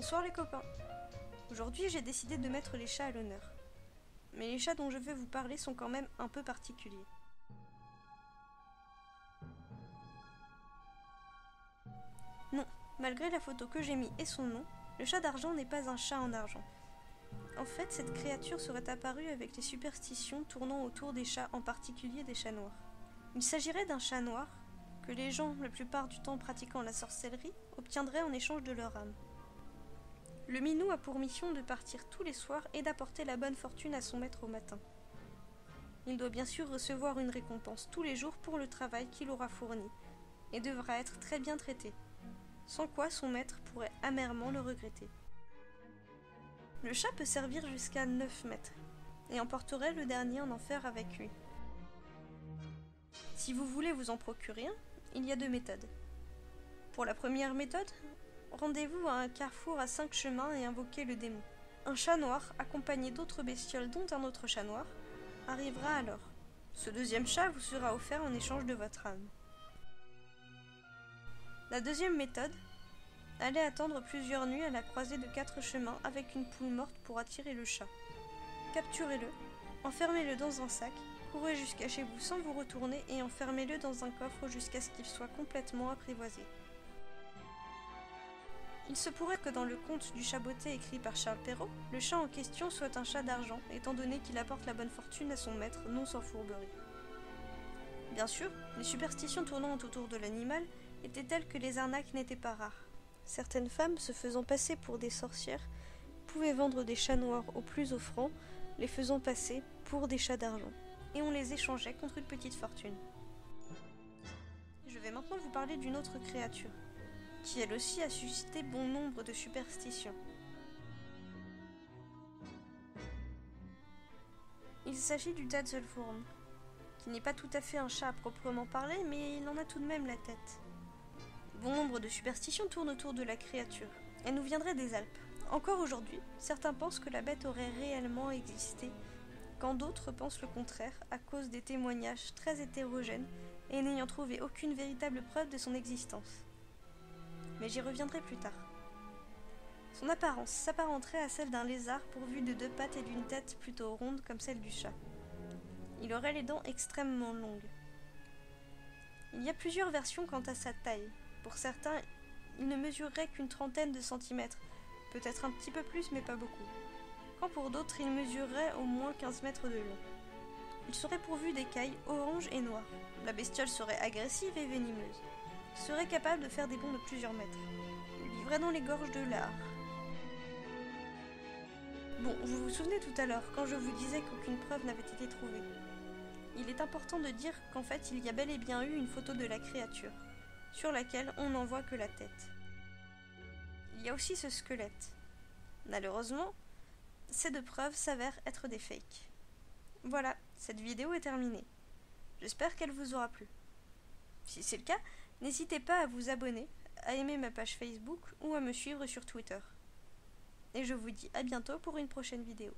Bonsoir les copains. Aujourd'hui j'ai décidé de mettre les chats à l'honneur. Mais les chats dont je vais vous parler sont quand même un peu particuliers. Non, malgré la photo que j'ai mise et son nom, le chat d'argent n'est pas un chat en argent. En fait, cette créature serait apparue avec les superstitions tournant autour des chats, en particulier des chats noirs. Il s'agirait d'un chat noir que les gens, la plupart du temps pratiquant la sorcellerie, obtiendraient en échange de leur âme. Le minou a pour mission de partir tous les soirs et d'apporter la bonne fortune à son maître au matin. Il doit bien sûr recevoir une récompense tous les jours pour le travail qu'il aura fourni, et devra être très bien traité, sans quoi son maître pourrait amèrement le regretter. Le chat peut servir jusqu'à 9 mètres, et emporterait le dernier en enfer avec lui. Si vous voulez vous en procurer un, il y a 2 méthodes. Pour la première méthode, rendez-vous à un carrefour à 5 chemins et invoquez le démon. Un chat noir, accompagné d'autres bestioles dont un autre chat noir, arrivera alors. Ce deuxième chat vous sera offert en échange de votre âme. La deuxième méthode, allez attendre plusieurs nuits à la croisée de 4 chemins avec une poule morte pour attirer le chat. Capturez-le, enfermez-le dans un sac, courez jusqu'à chez vous sans vous retourner et enfermez-le dans un coffre jusqu'à ce qu'il soit complètement apprivoisé. Il se pourrait que dans le conte du chat botté écrit par Charles Perrault, le chat en question soit un chat d'argent, étant donné qu'il apporte la bonne fortune à son maître, non sans fourberie. Bien sûr, les superstitions tournant autour de l'animal étaient telles que les arnaques n'étaient pas rares. Certaines femmes, se faisant passer pour des sorcières, pouvaient vendre des chats noirs au plus offrant, les faisant passer pour des chats d'argent, et on les échangeait contre une petite fortune. Je vais maintenant vous parler d'une autre créature, qui elle aussi a suscité bon nombre de superstitions. Il s'agit du Datzelfurn, qui n'est pas tout à fait un chat à proprement parler, mais il en a tout de même la tête. Bon nombre de superstitions tournent autour de la créature. Elle nous viendrait des Alpes. Encore aujourd'hui, certains pensent que la bête aurait réellement existé, quand d'autres pensent le contraire, à cause des témoignages très hétérogènes et n'ayant trouvé aucune véritable preuve de son existence. Mais j'y reviendrai plus tard. Son apparence s'apparenterait à celle d'un lézard pourvu de 2 pattes et d'une tête plutôt ronde comme celle du chat. Il aurait les dents extrêmement longues. Il y a plusieurs versions quant à sa taille. Pour certains, il ne mesurerait qu'une trentaine de centimètres, peut-être un petit peu plus mais pas beaucoup. Quand pour d'autres, il mesurerait au moins 15 mètres de long. Il serait pourvu d'écailles orange et noires. La bestiole serait agressive et venimeuse. Il serait capable de faire des bonds de plusieurs mètres. Il vivrait dans les gorges de l'Ar. Bon, vous vous souvenez tout à l'heure, quand je vous disais qu'aucune preuve n'avait été trouvée. Il est important de dire qu'en fait, il y a bel et bien eu une photo de la créature, sur laquelle on n'en voit que la tête. Il y a aussi ce squelette. Malheureusement, ces 2 preuves s'avèrent être des fakes. Voilà, cette vidéo est terminée. J'espère qu'elle vous aura plu. Si c'est le cas, n'hésitez pas à vous abonner, à aimer ma page Facebook ou à me suivre sur Twitter. Et je vous dis à bientôt pour une prochaine vidéo.